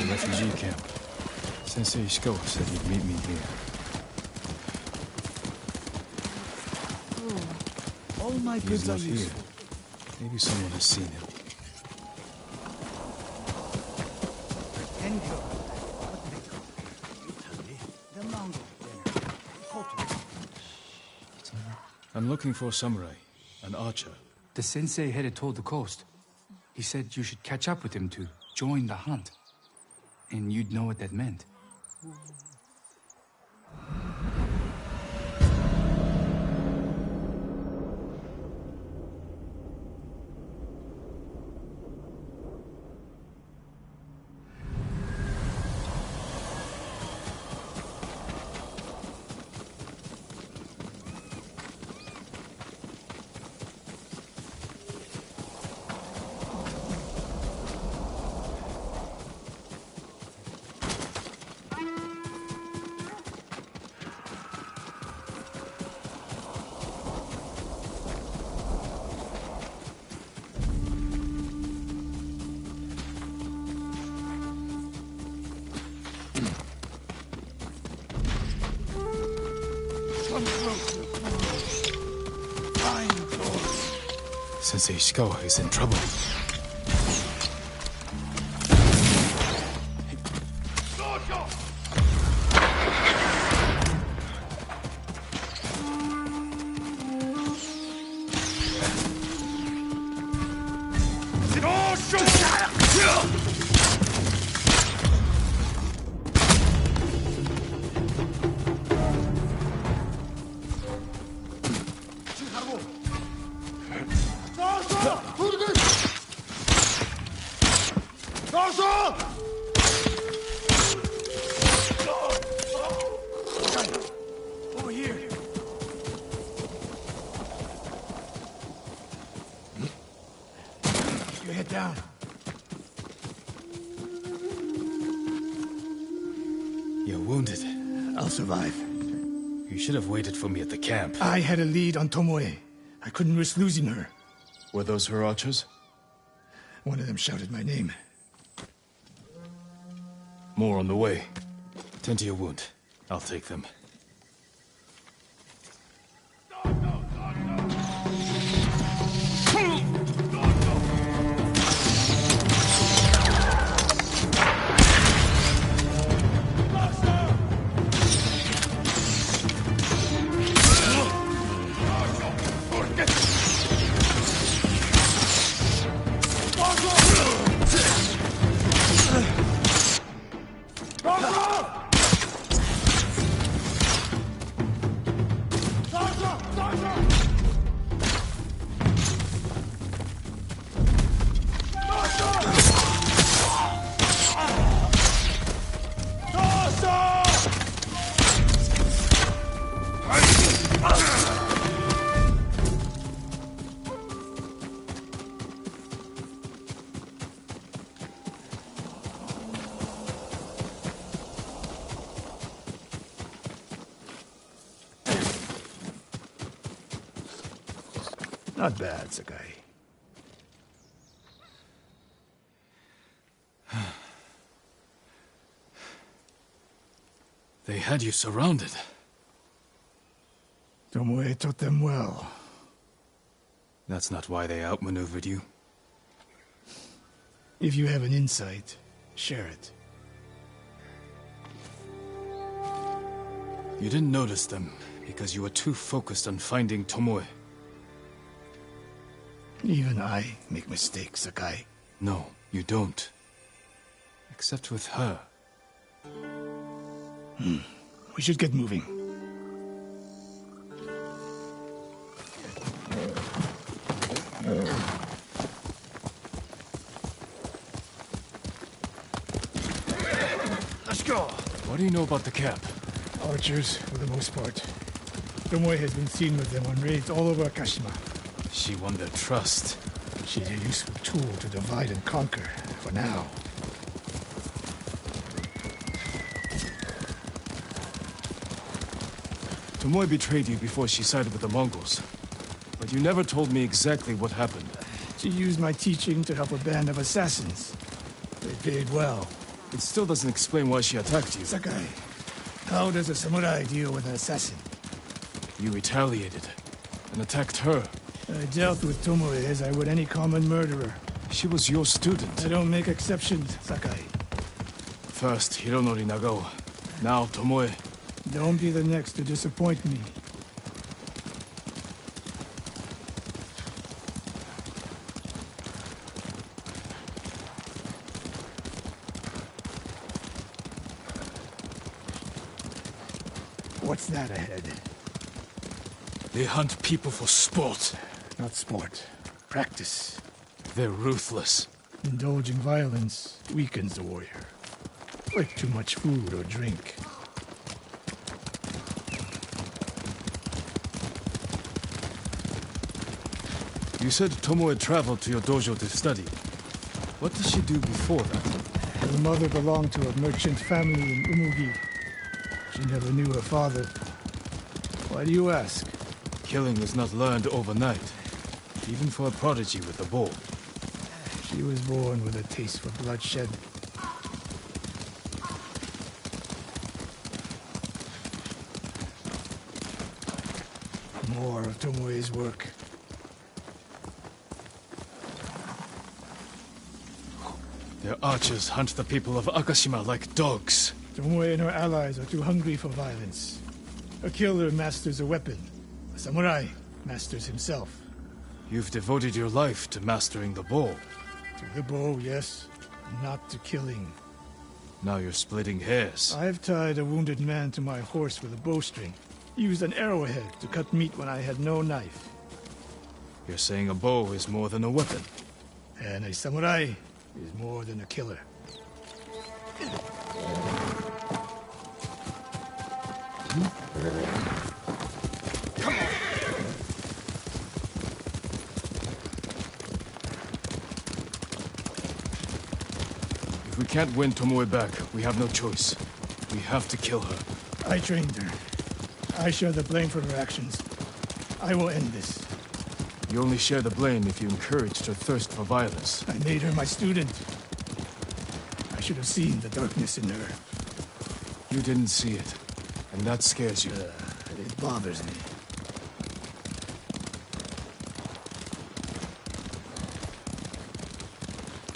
the refugee camp. Sensei Ishikawa said he'd meet me here. Oh, all my goods He's are not here. useful. Maybe someone has seen him. I'm looking for a samurai, an archer. The sensei headed toward the coast. He said you should catch up with him to join the hunt. And you'd know what that meant. Sensei Ishikawa is in trouble. Down. You're wounded. I'll survive. You should have waited for me at the camp. I had a lead on Tomoe. I couldn't risk losing her. Were those her archers? One of them shouted my name. More on the way. Tend to your wound. I'll take them. Not bad, Sakai. They had you surrounded. Tomoe taught them well. That's not why they outmaneuvered you. If you have an insight, share it. You didn't notice them because you were too focused on finding Tomoe. Even I make mistakes, Sakai. No, you don't. Except with her. We should get moving. Let's go. What do you know about the camp? Archers, for the most part. Tomoe has been seen with them on raids all over Akashima. She won their trust. She's a useful tool to divide and conquer, for now. Tomoe betrayed you before she sided with the Mongols. But you never told me exactly what happened. She used my teaching to help a band of assassins. They paid well. It still doesn't explain why she attacked you. Sakai, how does a samurai deal with an assassin? You retaliated and attacked her. I dealt with Tomoe as I would any common murderer. She was your student. I don't make exceptions, Sakai. First, Hironori Nagao. Now, Tomoe. Don't be the next to disappoint me. What's that ahead? They hunt people for sport. Not sport. Practice. They're ruthless. Indulging violence weakens the warrior. Like too much food or drink. You said Tomoe traveled to your dojo to study. What did she do before that? Her mother belonged to a merchant family in Umugi. She never knew her father. Why do you ask? Killing is not learned overnight, even for a prodigy with a bow. She was born with a taste for bloodshed. More of Tomoe's work. Their archers hunt the people of Akashima like dogs. Tomoe and her allies are too hungry for violence. A killer masters a weapon. A samurai masters himself. You've devoted your life to mastering the bow. To the bow, yes. Not to killing. Now you're splitting hairs. I've tied a wounded man to my horse with a bowstring. Used an arrowhead to cut meat when I had no knife. You're saying a bow is more than a weapon. And a samurai is more than a killer. If we can't win Tomoe back, we have no choice. We have to kill her. I trained her. I share the blame for her actions. I will end this. You only share the blame if you encouraged her thirst for violence. I made her my student. I should have seen the darkness in her. You didn't see it, and that scares you. It bothers me.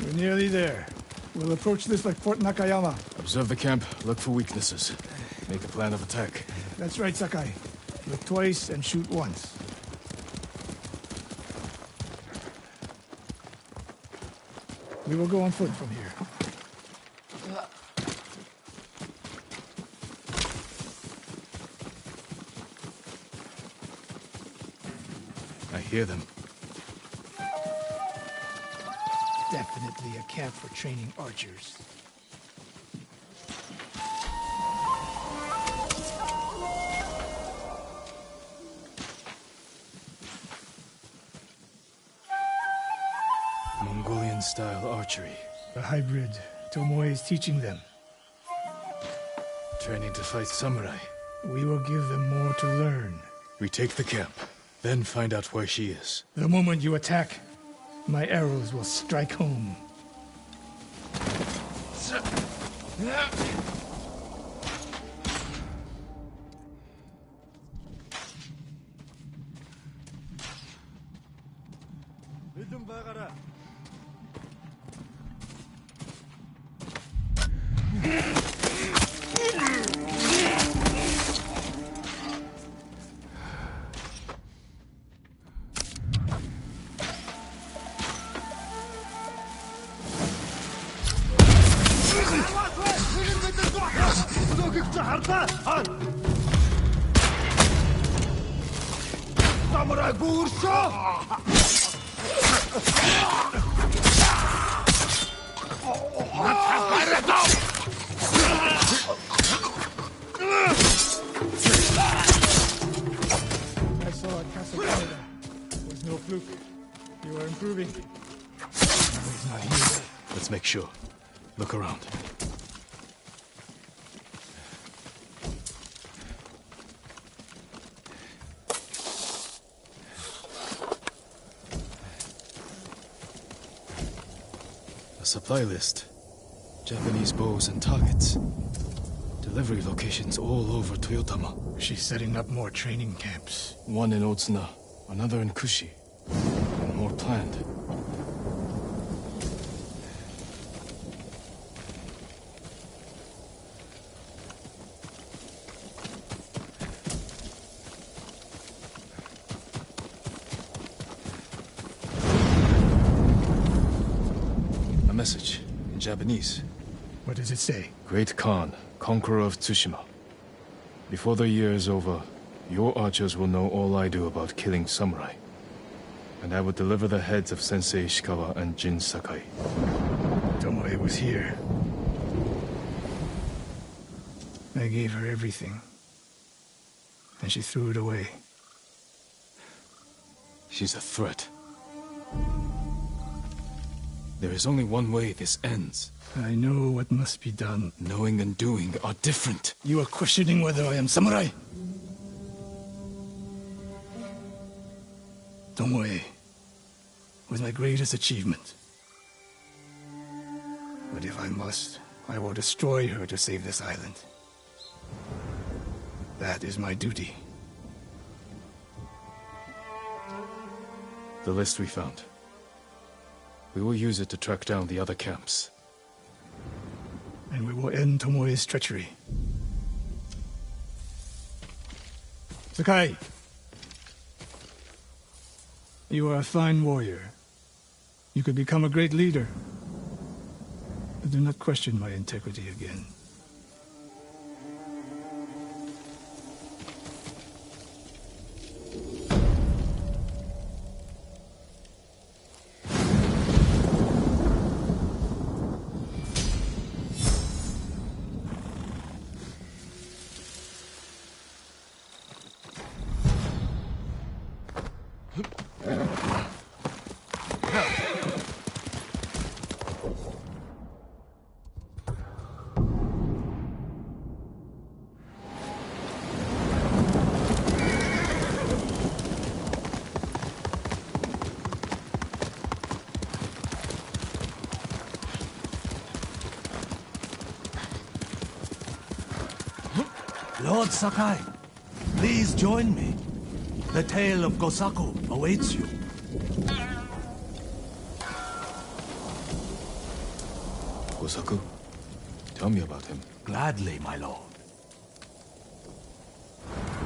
We're nearly there. We'll approach this like Fort Nakayama. Observe the camp, look for weaknesses. Make a plan of attack. That's right, Sakai. Look twice and shoot once. We will go on foot from here. I hear them. Definitely a camp for training archers. Mongolian-style archery. A hybrid. Tomoe is teaching them. Training to fight samurai. We will give them more to learn. We take the camp, then find out where she is. The moment you attack, my arrows will strike home. I saw at Castle Canada. It was no fluke. You are improving. He's not here. Let's make sure. Look around. A supply list. Japanese bows and targets. Delivery locations all over Toyotama. She's setting up more training camps. One in Otsuna, another in Kushi, and more planned. A message in Japanese. What does it say? Great Khan, conqueror of Tsushima. Before the year is over, your archers will know all I do about killing samurai. And I will deliver the heads of Sensei Ishikawa and Jin Sakai. Tomoe was here. I gave her everything. And she threw it away. She's a threat. There is only one way this ends. I know what must be done. Knowing and doing are different. You are questioning whether I am samurai? Tomoe was my greatest achievement. But if I must, I will destroy her to save this island. That is my duty. The list we found. We will use it to track down the other camps. And we will end Tomoe's treachery. Sakai! You are a fine warrior. You could become a great leader. But do not question my integrity again. Lord Sakai, please join me. The tale of Gosaku awaits you. Gosaku? Tell me about him. Gladly, my lord.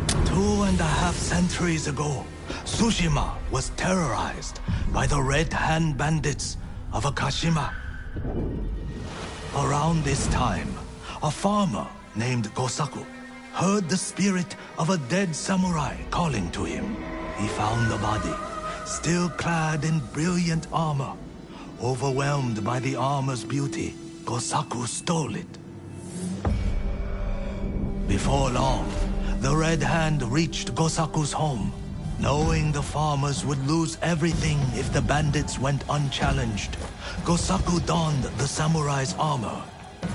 2.5 centuries ago, Tsushima was terrorized by the Red Hand bandits of Akashima. Around this time, a farmer named Gosaku heard the spirit of a dead samurai calling to him. He found the body, still clad in brilliant armor. Overwhelmed by the armor's beauty, Gosaku stole it. Before long, the Red Hand reached Gosaku's home. Knowing the farmers would lose everything if the bandits went unchallenged, Gosaku donned the samurai's armor.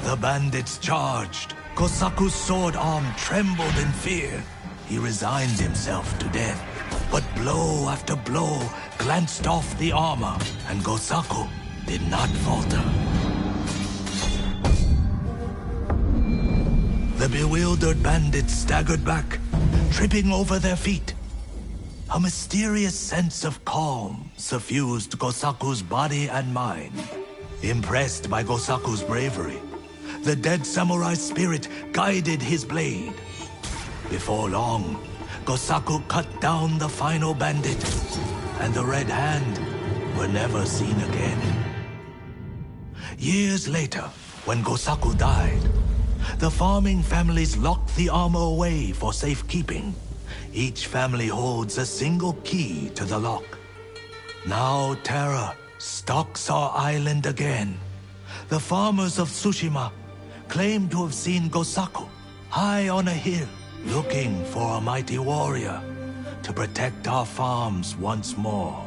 The bandits charged. Gosaku's sword arm trembled in fear. He resigned himself to death. But blow after blow glanced off the armor, and Gosaku did not falter. The bewildered bandits staggered back, tripping over their feet. A mysterious sense of calm suffused Gosaku's body and mind. Impressed by Gosaku's bravery, the dead samurai's spirit guided his blade. Before long, Gosaku cut down the final bandit, and the Red Hand were never seen again. Years later, when Gosaku died, the farming families locked the armor away for safekeeping. Each family holds a single key to the lock. Now terror stalks our island again. The farmers of Tsushima claim to have seen Gosaku high on a hill, looking for a mighty warrior to protect our farms once more.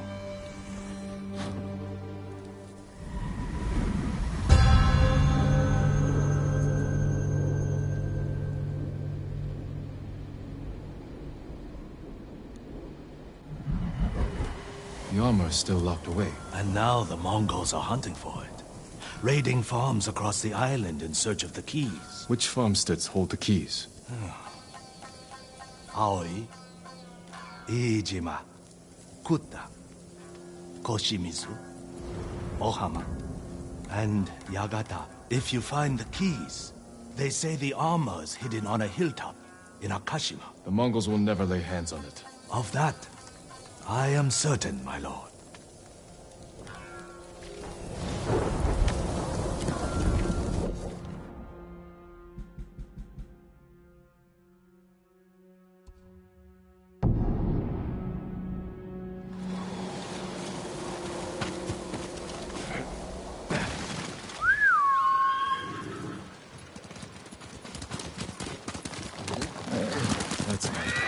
The armor is still locked away. And now the Mongols are hunting for it. raiding farms across the island in search of the keys. Which farmsteads hold the keys? Aoi, Iijima, Kuta, Koshimizu, Ohama, and Yagata. If you find the keys, they say the armor is hidden on a hilltop in Akashima. The Mongols will never lay hands on it. Of that, I am certain, my lord. That's not bad.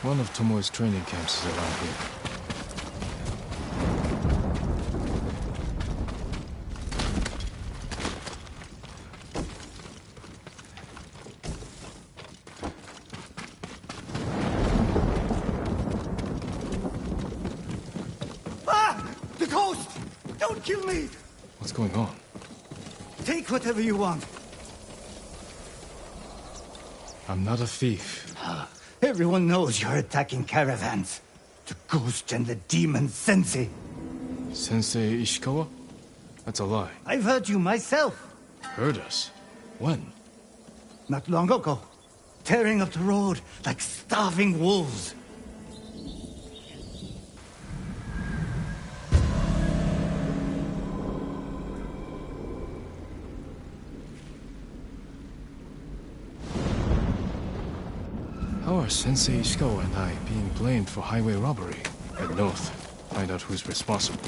One of Tomoe's training camps is around here. Ah! The ghost! Don't kill me! What's going on? Take whatever you want. I'm not a thief. Everyone knows you're attacking caravans. The ghost and the demon Sensei. Sensei Ishikawa? That's a lie. I've heard you myself. Heard us? When? Not long ago. Tearing up the road like starving wolves. How are Sensei Ishikawa and I being blamed for highway robbery? Head north. Find out who's responsible.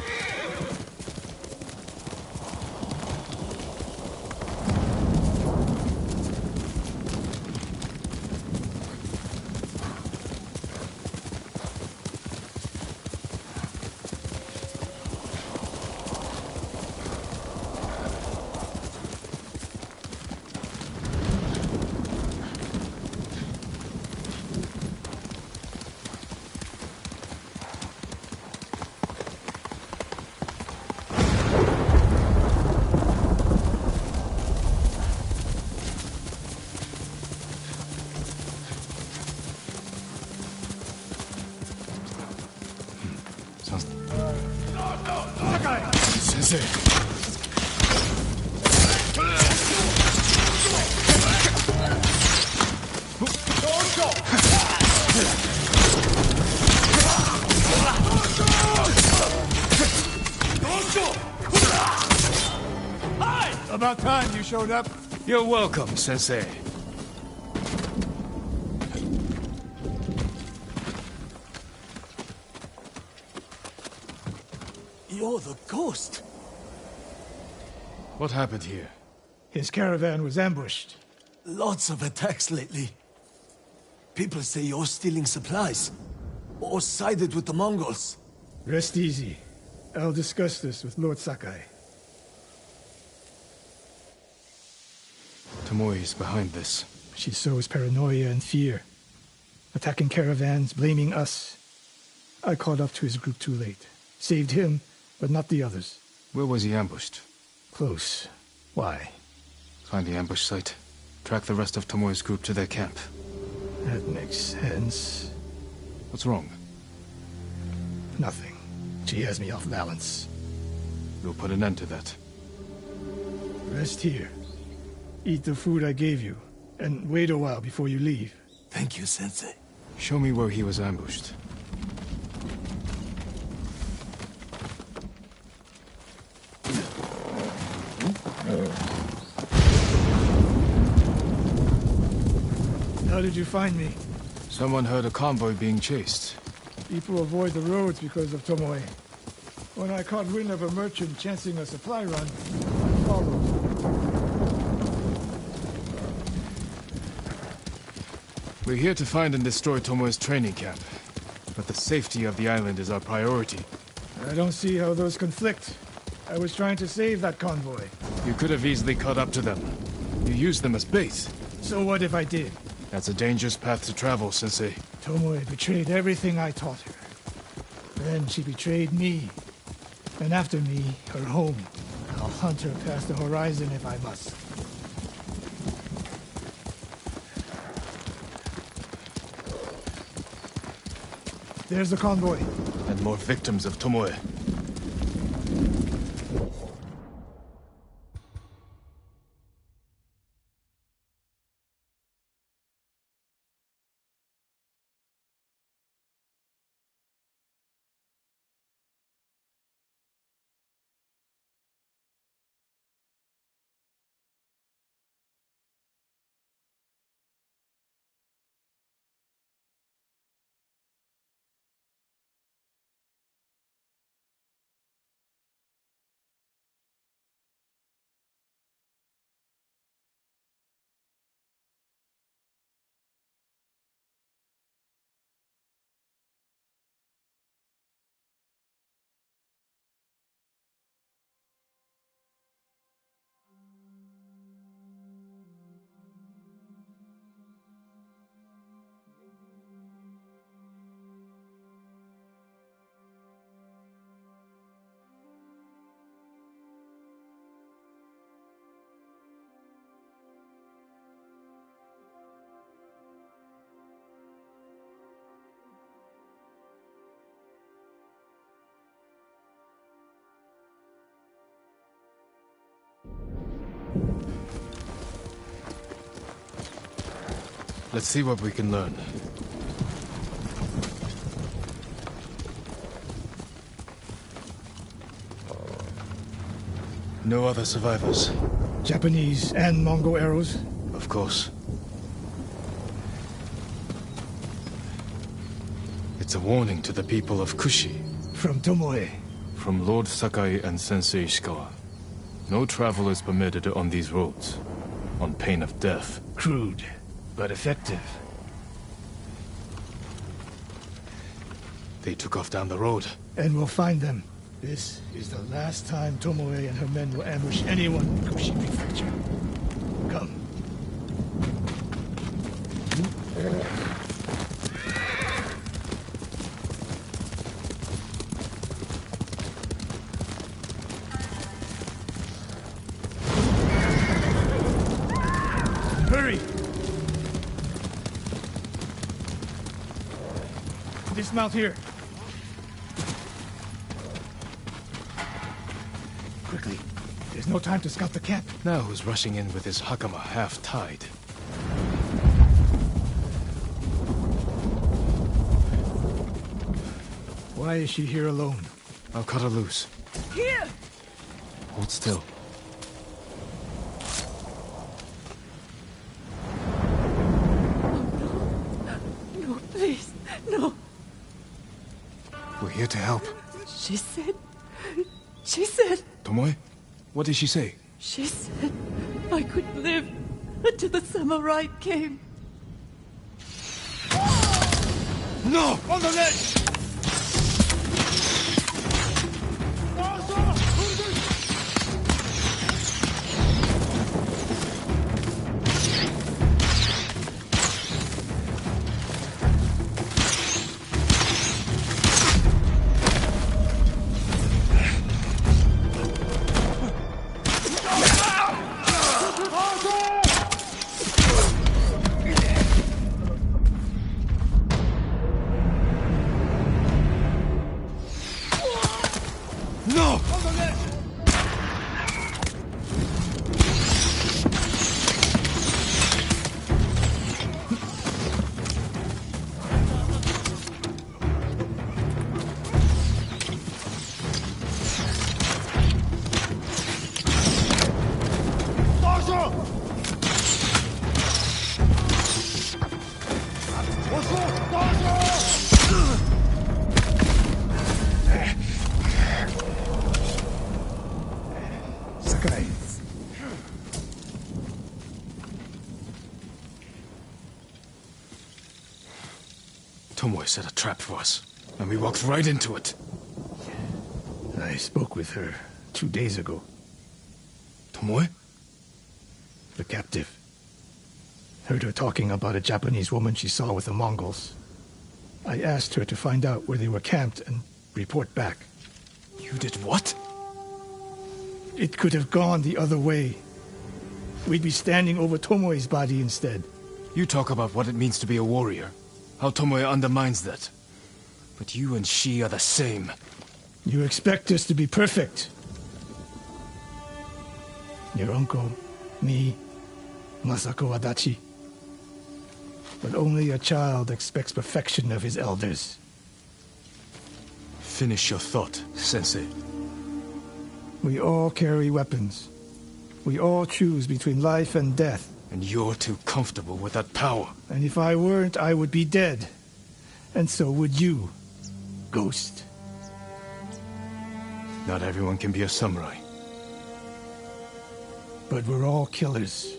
Sensei. About time you showed up. You're welcome, Sensei. You're the ghost. What happened here? His caravan was ambushed. Lots of attacks lately. People say you're stealing supplies. Or sided with the Mongols. Rest easy. I'll discuss this with Lord Sakai. Tomoe is behind this. She sows paranoia and fear. Attacking caravans, blaming us. I caught up to his group too late. Saved him, but not the others. Where was he ambushed? Close. Why? Find the ambush site. Track the rest of Tomoe's group to their camp. That makes sense. What's wrong? Nothing. She has me off balance. We'll put an end to that. Rest here. Eat the food I gave you, and wait a while before you leave. Thank you, Sensei. Show me where he was ambushed. How did you find me? Someone heard a convoy being chased. People avoid the roads because of Tomoe. When I caught wind of a merchant chancing a supply run, I followed. We're here to find and destroy Tomoe's training camp. But the safety of the island is our priority. I don't see how those conflict. I was trying to save that convoy. You could have easily caught up to them. You used them as bait. So what if I did? That's a dangerous path to travel, Sensei. Tomoe betrayed everything I taught her. Then she betrayed me. And after me, her home. I'll hunt her past the horizon if I must. There's the convoy. And more victims of Tomoe. Let's see what we can learn. No other survivors. Japanese and Mongol arrows? Of course. It's a warning to the people of Kushi. From Tomoe. From Lord Sakai and Sensei Ishikawa. No travel is permitted on these roads, on pain of death. Crude, but effective. They took off down the road. And we'll find them. This is the last time Tomoe and her men will ambush anyone in Kushi Prefecture. Come. Hurry! Dismount here. quickly. There's no time to scout the camp. Now who's rushing in with his hakama half-tied? Why is she here alone? I'll cut her loose. Here! Hold still. No, please, no. We're here to help. She said... Tomoe? What did she say? She said I could live until the samurai came. No! On the ledge! No! Sakai. Tomoe set a trap for us, and we walked right into it. I spoke with her 2 days ago. Tomoe? The captive. Heard her talking about a Japanese woman she saw with the Mongols. I asked her to find out where they were camped and report back. You did what? It could have gone the other way. We'd be standing over Tomoe's body instead. You talk about what it means to be a warrior. How Tomoe undermines that. But you and she are the same. You expect us to be perfect. Your uncle, me, Masako Adachi. But only a child expects perfection of his elders. Finish your thought, Sensei. We all carry weapons. We all choose between life and death. And you're too comfortable with that power. And if I weren't, I would be dead. And so would you, Ghost. Not everyone can be a samurai. But we're all killers.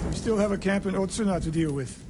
We still have a camp in Otsuna to deal with.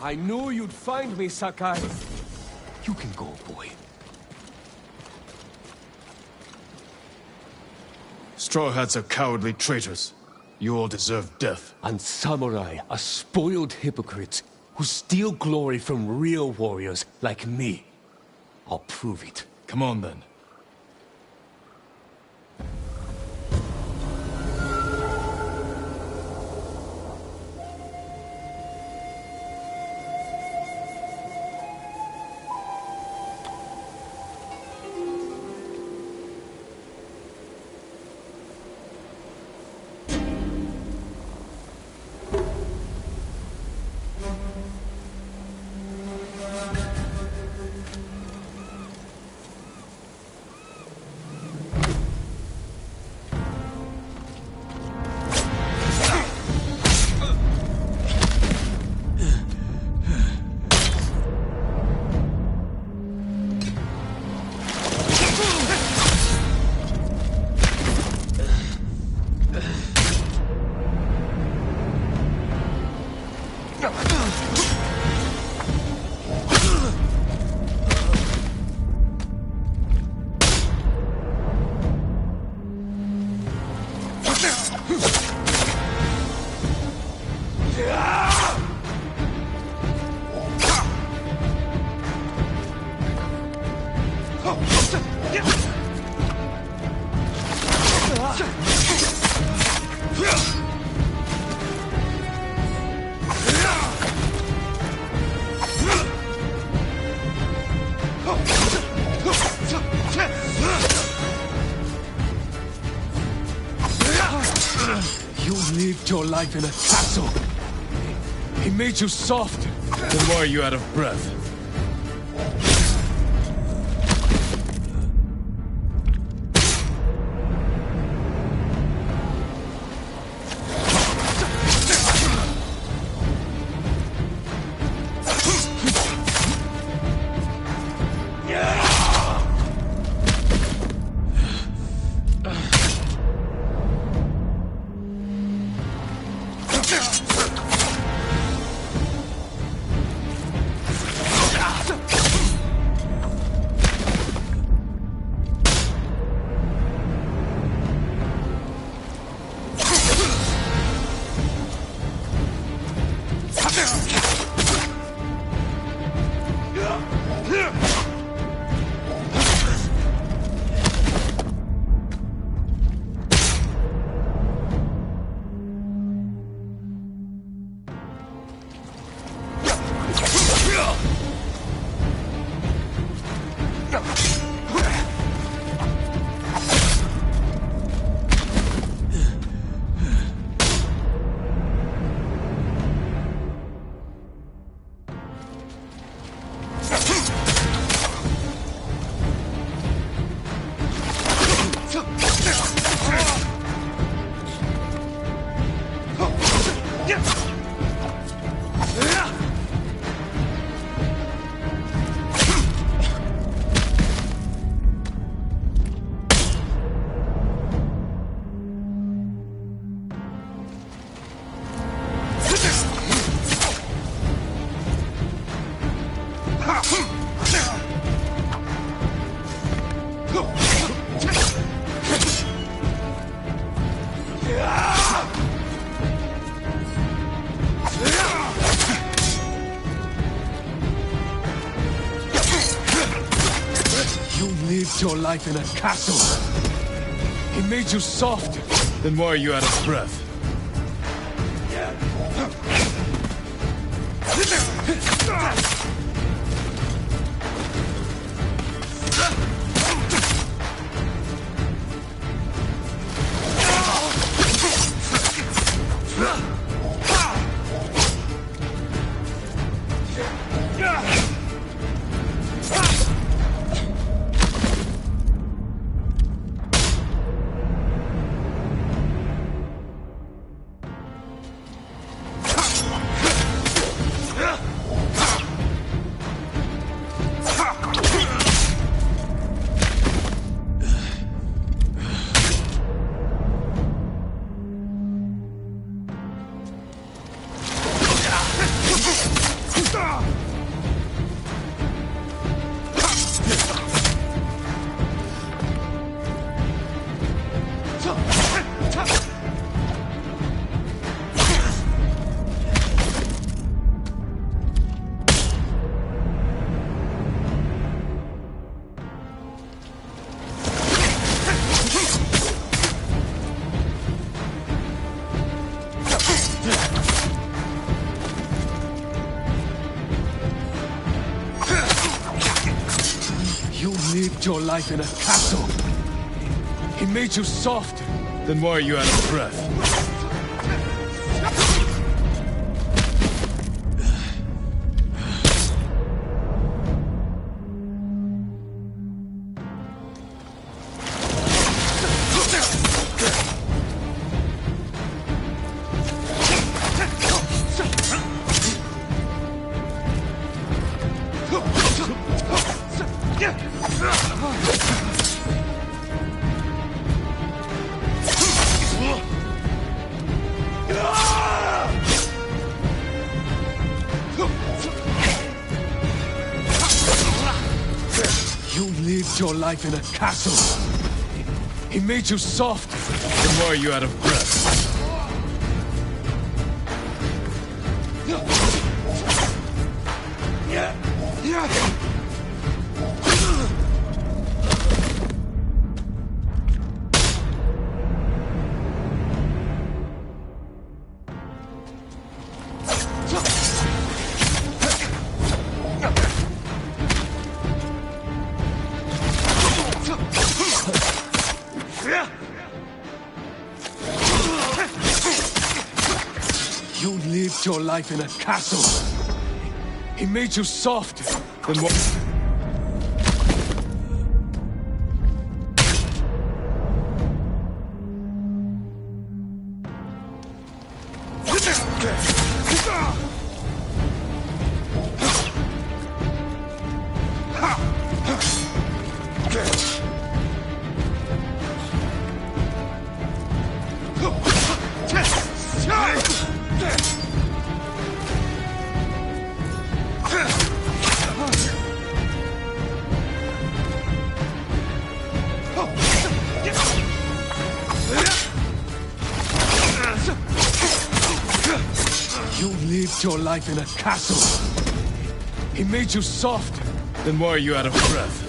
I knew you'd find me, Sakai. You can go, boy. Straw Hats are cowardly traitors. You all deserve death. And samurai are spoiled hypocrites who steal glory from real warriors like me. I'll prove it. Come on, then. You lived your life in a castle. He made you soft. Then why are you out of breath? Your life in a castle. He made you soft. Then why are you out of breath? lived your life in a castle. He made you soft. Then why are you out of breath? You lived your life in a castle. He made you soft. Then why are you out of breath? You lived your life in a castle. He made you soft. Then what? You lived your life in a castle. He made you soft. Then why are you out of breath?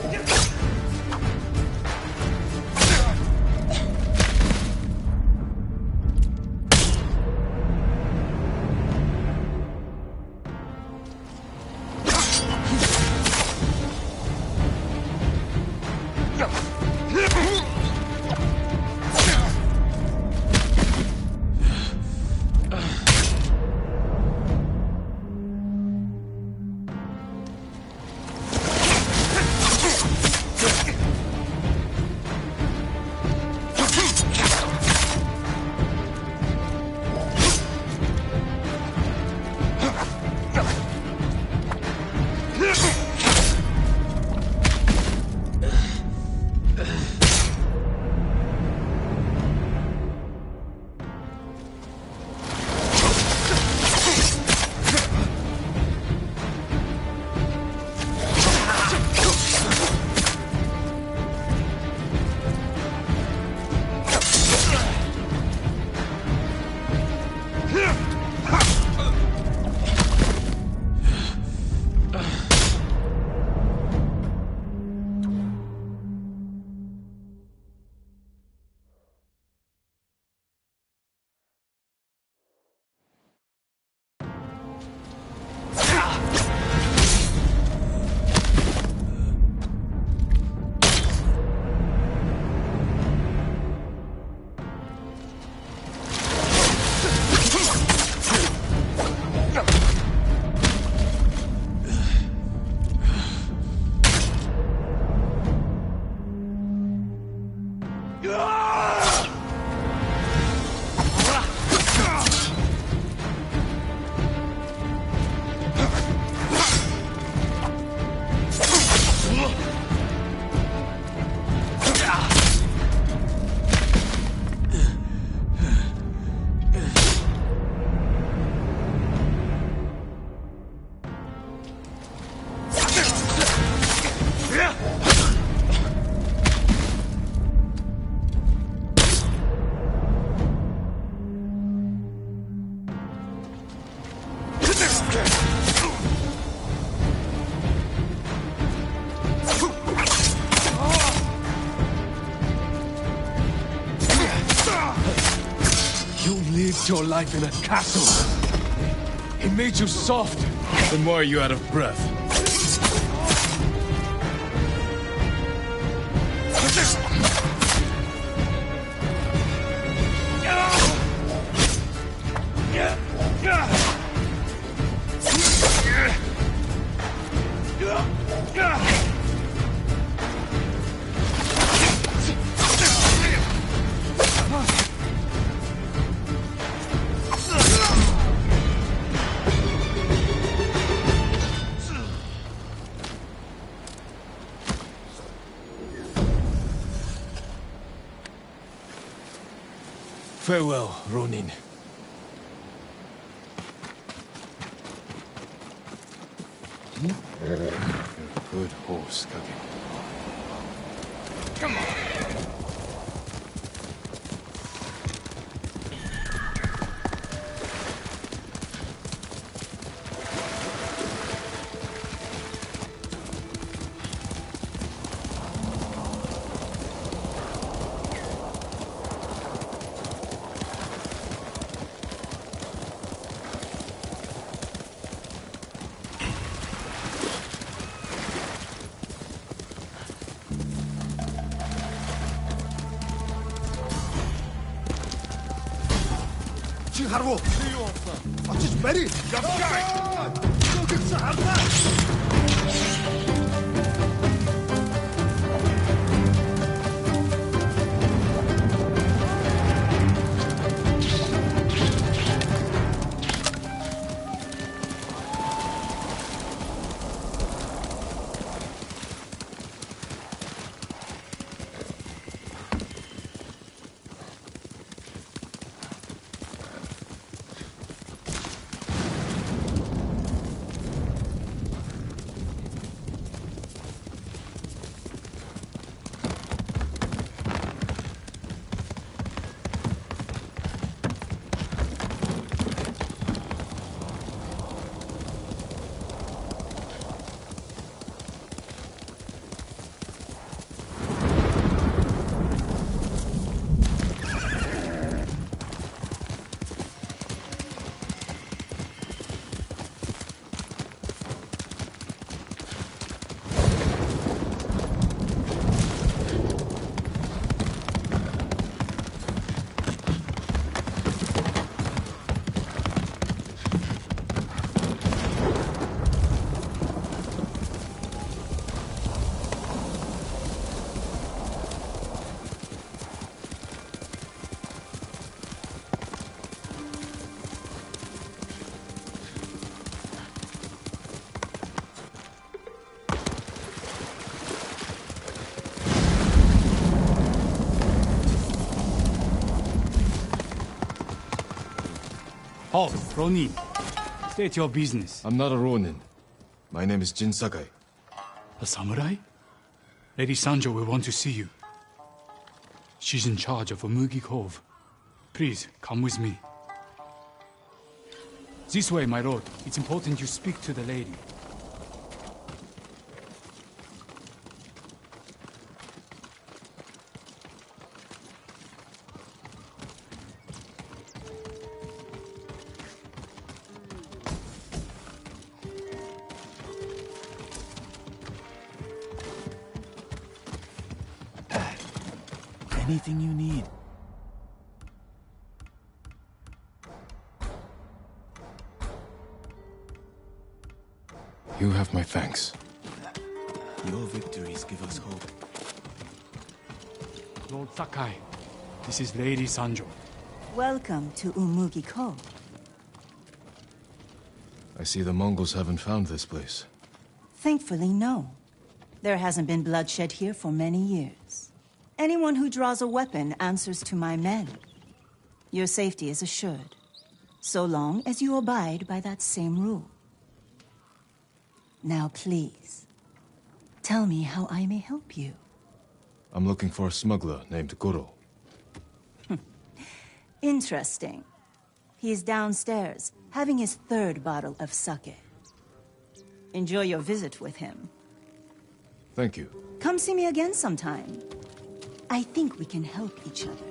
Your life in a castle. He made you soft. Then why are you out of breath? Farewell, Ronin. You're a good horse, Kage. Come on. Чи харав уу? Очиж барь. Яваа. Гүгс харлаа. Halt, Ronin. State your business. I'm not a Ronin. My name is Jin Sakai. A samurai? Lady Sanjo will want to see you. She's in charge of Umugi Cove. Please, come with me. This way, my lord. It's important you speak to the lady. Anything you need. You have my thanks. Your victories give us hope. Lord Sakai, this is Lady Sanjo. Welcome to Umugi Cove. I see the Mongols haven't found this place. Thankfully, no. There hasn't been bloodshed here for many years. Anyone who draws a weapon answers to my men. Your safety is assured, so long as you abide by that same rule. Now, please, tell me how I may help you. I'm looking for a smuggler named Goro. Interesting. He's downstairs, having his third bottle of sake. Enjoy your visit with him. Thank you. Come see me again sometime. I think we can help each other.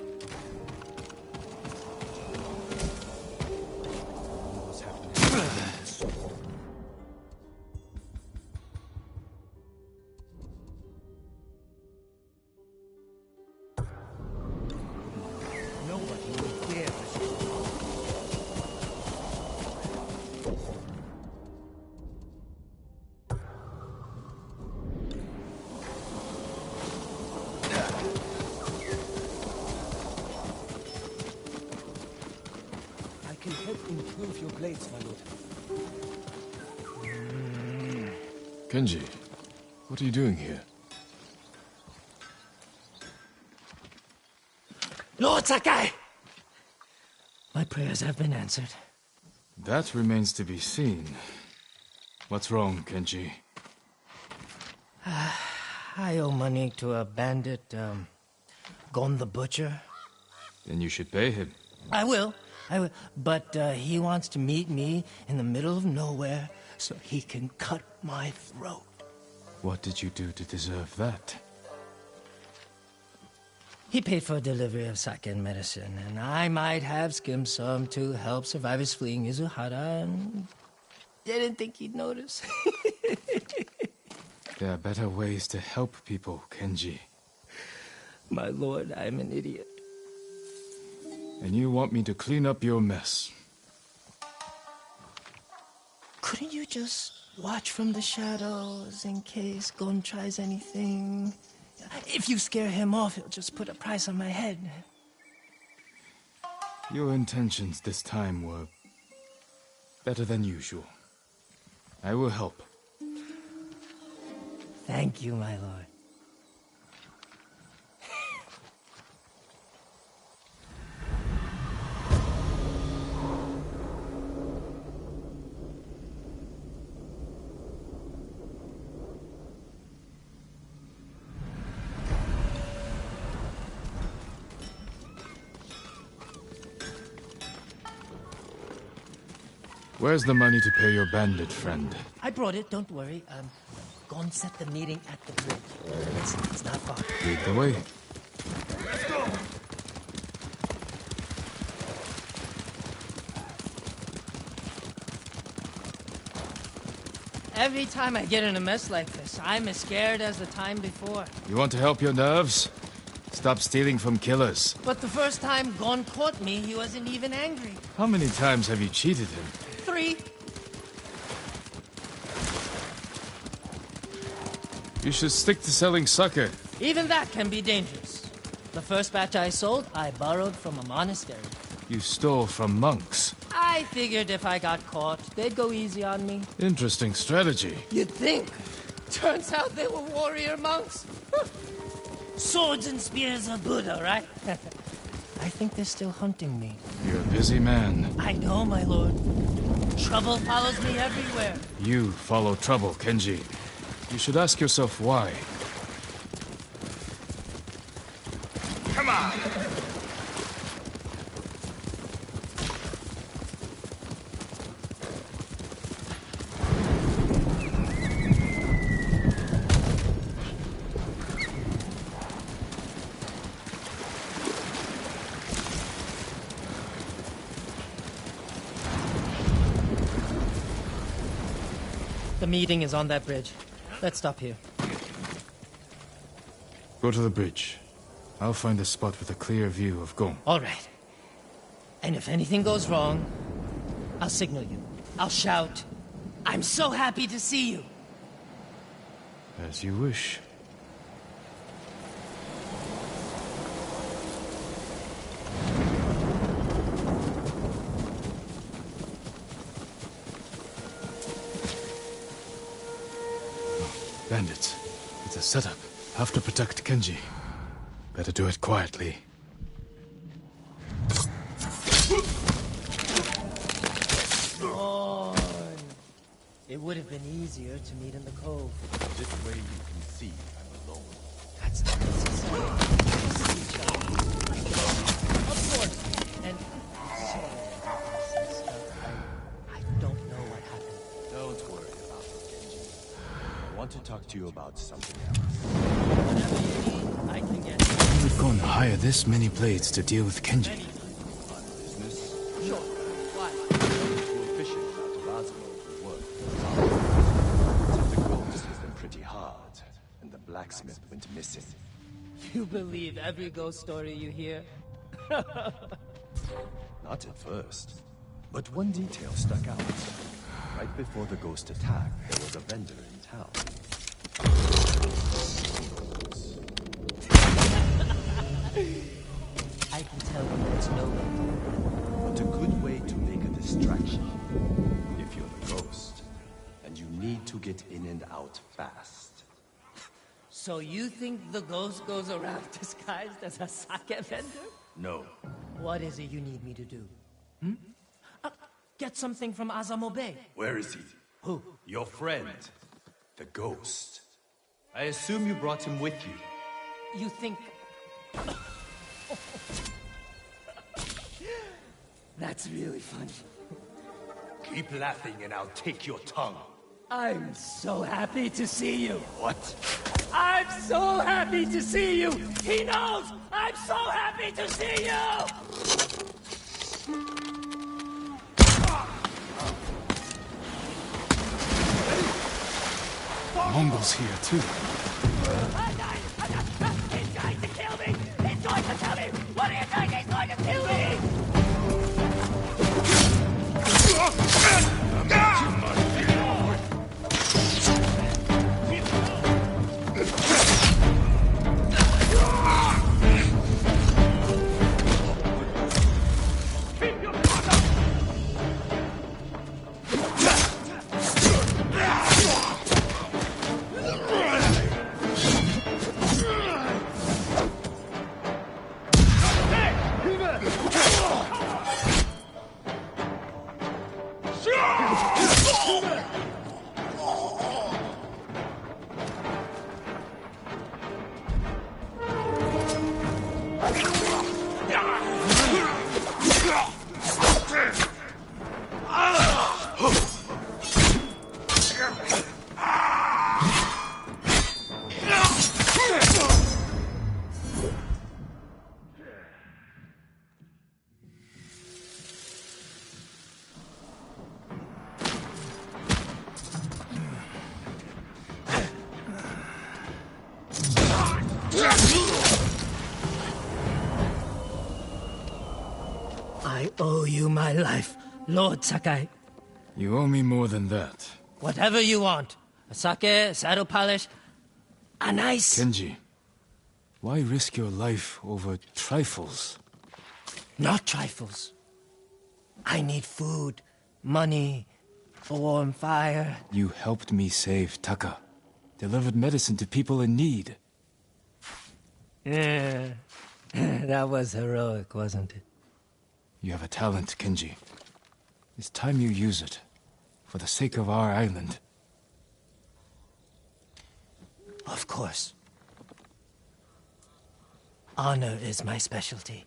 Kenji, what are you doing here? Lord Sakai! My prayers have been answered. That remains to be seen. What's wrong, Kenji? I owe money to a bandit, Gon the Butcher. Then you should pay him. I will. But he wants to meet me in the middle of nowhere so he can cut my throat. What did you do to deserve that? He paid for delivery of sake and medicine, and I might have skimmed some to help survivors fleeing Izuhara, and didn't think he'd notice. There are better ways to help people, Kenji. My lord, I'm an idiot. And you want me to clean up your mess? Couldn't you just watch from the shadows in case Gon tries anything? If you scare him off, he'll just put a price on my head. Your intentions this time were better than usual. I will help. Thank you, my lord. Where's the money to pay your bandit friend? I brought it, don't worry. Gon set the meeting at the bridge. It's not far. Lead the way. Let's go! Every time I get in a mess like this, I'm as scared as the time before. You want to help your nerves? Stop stealing from killers. But the first time Gon caught me, he wasn't even angry. How many times have you cheated him? 3. You should stick to selling sake. Even that can be dangerous. The first batch I sold, I borrowed from a monastery. You stole from monks. I figured if I got caught, they'd go easy on me. Interesting strategy. You'd think. Turns out they were warrior monks. Swords and spears of Buddha, right? I think they're still hunting me. You're a busy man. I know, my lord. Trouble follows me everywhere. You follow trouble, Kenji. You should ask yourself why. Come on! The meeting is on that bridge. Let's stop here. Go to the bridge. I'll find a spot with a clear view of Gon. All right. And if anything goes wrong, I'll signal you. I'll shout, "I'm so happy to see you!" As you wish. Bandits. It's a setup. Have to protect Kenji. Better do it quietly. Oh, it would have been easier to meet in the cove. This way you can see I'm alone. That's not necessary. We see each other. Of course. And I don't know what happened. Don't worry about it, Kenji. I want to talk to you about something else. Whatever you need, I can get. Why would Gon hire this many blades to deal with Kenji? On business, Sure. Why? you were fishing out of Asgard for work. Took the ghost hit them pretty hard, and the blacksmith went missing. You believe every ghost story you hear? Not at first, but one detail stuck out. Right before the ghost attack, there was a vendor in town. I can tell you there's no way. But a good way to make a distraction. If you're the ghost, and you need to get in and out fast. So you think the ghost goes around disguised as a sake vendor? No. What is it you need me to do? Get something from Azamo Bay. Where is he? Who? Your friend. The ghost. I assume you brought him with you. You think... That's really funny. Keep laughing and I'll take your tongue. I'm so happy to see you. What? I'm so happy to see you! He knows! I'm so happy to see you! Mongols here, too. He's trying to kill me! He's going to kill me! What are you doing? He's going to kill me! I owe you my life, Lord Sakai. You owe me more than that. Whatever you want. A sake, a saddle polish, a nice... Kenji, why risk your life over trifles? Not trifles. I need food, money, a warm fire. You helped me save Taka. Delivered medicine to people in need. Yeah, that was heroic, wasn't it? You have a talent, Kenji. It's time you use it. For the sake of our island. Of course. Honor is my specialty.